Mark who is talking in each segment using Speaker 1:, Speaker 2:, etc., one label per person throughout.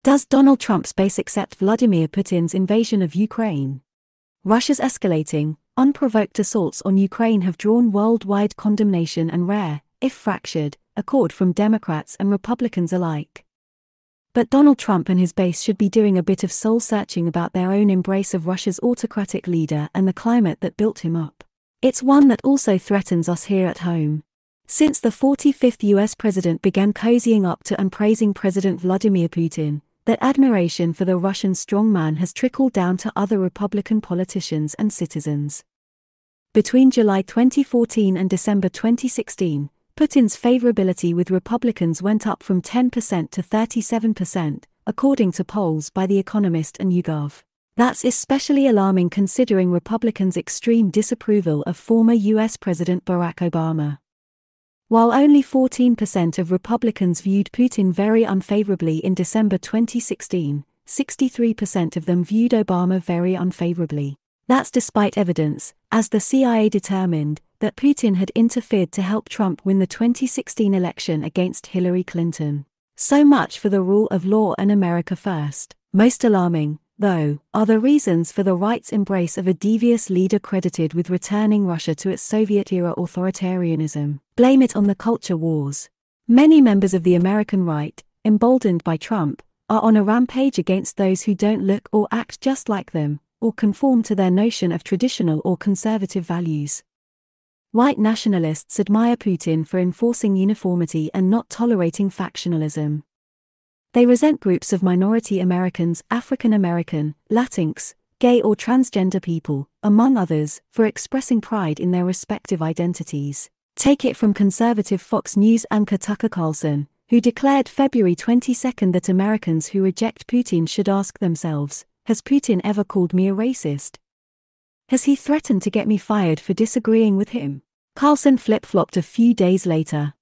Speaker 1: Does Donald Trump's base accept Vladimir Putin's invasion of Ukraine? Russia's escalating, unprovoked assaults on Ukraine have drawn worldwide condemnation and rare, if fractured, accord from Democrats and Republicans alike. But Donald Trump and his base should be doing a bit of soul-searching about their own embrace of Russia's autocratic leader and the climate that built him up. It's one that also threatens us here at home. Since the 45th US president began cozying up to and praising President Vladimir Putin, that admiration for the Russian strongman has trickled down to other Republican politicians and citizens. Between July 2014 and December 2016, Putin's favorability with Republicans went up from 10% to 37%, according to polls by The Economist and YouGov. That's especially alarming considering Republicans' extreme disapproval of former US President Barack Obama. While only 14% of Republicans viewed Putin very unfavorably in December 2016, 63% of them viewed Obama very unfavorably. That's despite evidence, as the CIA determined, that Putin had interfered to help Trump win the 2016 election against Hillary Clinton. So much for the rule of law and America first. Most alarming, though, are the reasons for the right's embrace of a devious leader credited with returning Russia to its Soviet-era authoritarianism. Blame it on the culture wars. Many members of the American right, emboldened by Trump, are on a rampage against those who don't look or act just like them, or conform to their notion of traditional or conservative values. White nationalists admire Putin for enforcing uniformity and not tolerating factionalism. They resent groups of minority Americans, African American, Latinx, gay or transgender people, among others, for expressing pride in their respective identities. Take it from conservative Fox News anchor Tucker Carlson, who declared February 22 that Americans who reject Putin should ask themselves, has Putin ever called me a racist? Has he threatened to get me fired for disagreeing with him? Carlson flip-flopped a few days later.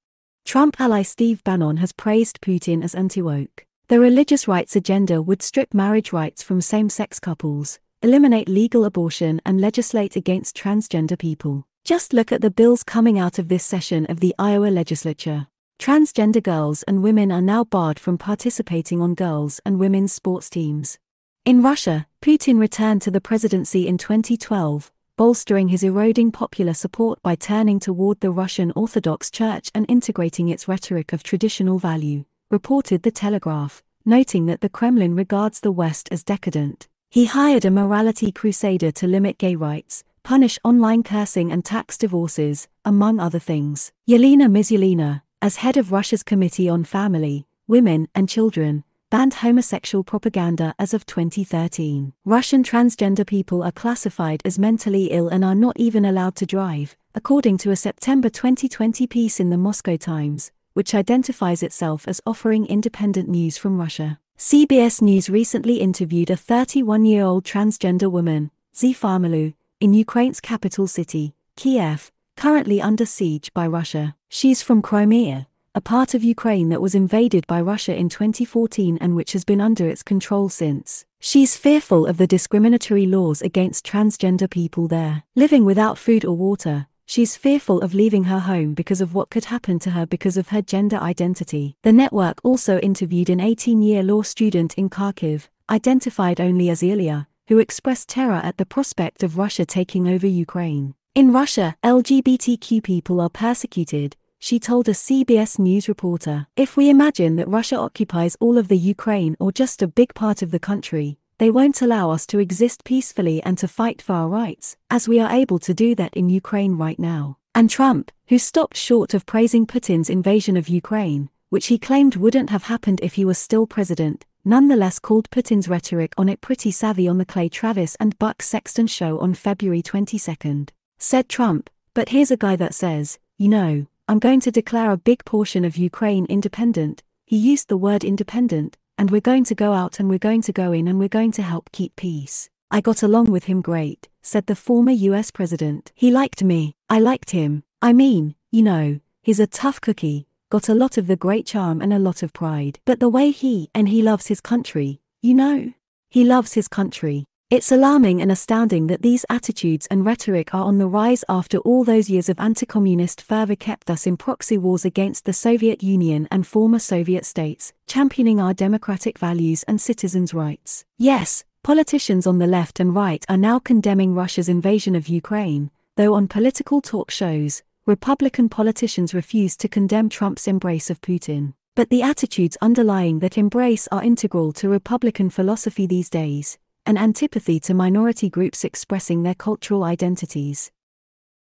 Speaker 1: Trump ally Steve Bannon has praised Putin as anti-woke. The religious rights agenda would strip marriage rights from same-sex couples, eliminate legal abortion and legislate against transgender people. Just look at the bills coming out of this session of the Iowa legislature. Transgender girls and women are now barred from participating on girls' and women's sports teams. In Russia, Putin returned to the presidency in 2012, bolstering his eroding popular support by turning toward the Russian Orthodox Church and integrating its rhetoric of traditional value, reported The Telegraph, noting that the Kremlin regards the West as decadent. He hired a morality crusader to limit gay rights, punish online cursing and tax divorces, among other things. Yelena Mizulina, as head of Russia's Committee on Family, Women and Children, banned homosexual propaganda as of 2013. Russian transgender people are classified as mentally ill and are not even allowed to drive, according to a September 2020 piece in the Moscow Times, which identifies itself as offering independent news from Russia. CBS News recently interviewed a 31-year-old transgender woman, Zifamalu, in Ukraine's capital city, Kiev, currently under siege by Russia. She's from Crimea, a part of Ukraine that was invaded by Russia in 2014 and which has been under its control since. She's fearful of the discriminatory laws against transgender people there. Living without food or water, she's fearful of leaving her home because of what could happen to her because of her gender identity. The network also interviewed an 18-year law student in Kharkiv, identified only as Ilya, who expressed terror at the prospect of Russia taking over Ukraine. In Russia, LGBTQ people are persecuted, she told a CBS News reporter. If we imagine that Russia occupies all of the Ukraine or just a big part of the country, they won't allow us to exist peacefully and to fight for our rights, as we are able to do that in Ukraine right now. And Trump, who stopped short of praising Putin's invasion of Ukraine, which he claimed wouldn't have happened if he was still president, nonetheless called Putin's rhetoric on it pretty savvy on the Clay Travis and Buck Sexton show on February 22. Said Trump, but here's a guy that says, you know, I'm going to declare a big portion of Ukraine independent. He used the word independent, and we're going to go out and we're going to go in and we're going to help keep peace. I got along with him great, said the former US president. He liked me, I liked him. I mean, you know, he's a tough cookie, got a lot of the great charm and a lot of pride. But the way he loves his country, you know. He loves his country. It's alarming and astounding that these attitudes and rhetoric are on the rise after all those years of anti-communist fervor kept us in proxy wars against the Soviet Union and former Soviet states, championing our democratic values and citizens' rights. Yes, politicians on the left and right are now condemning Russia's invasion of Ukraine, though on political talk shows, Republican politicians refuse to condemn Trump's embrace of Putin. But the attitudes underlying that embrace are integral to Republican philosophy these days: an antipathy to minority groups expressing their cultural identities,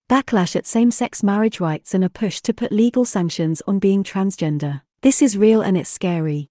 Speaker 1: backlash at same-sex marriage rights, and a push to put legal sanctions on being transgender. This is real and it's scary.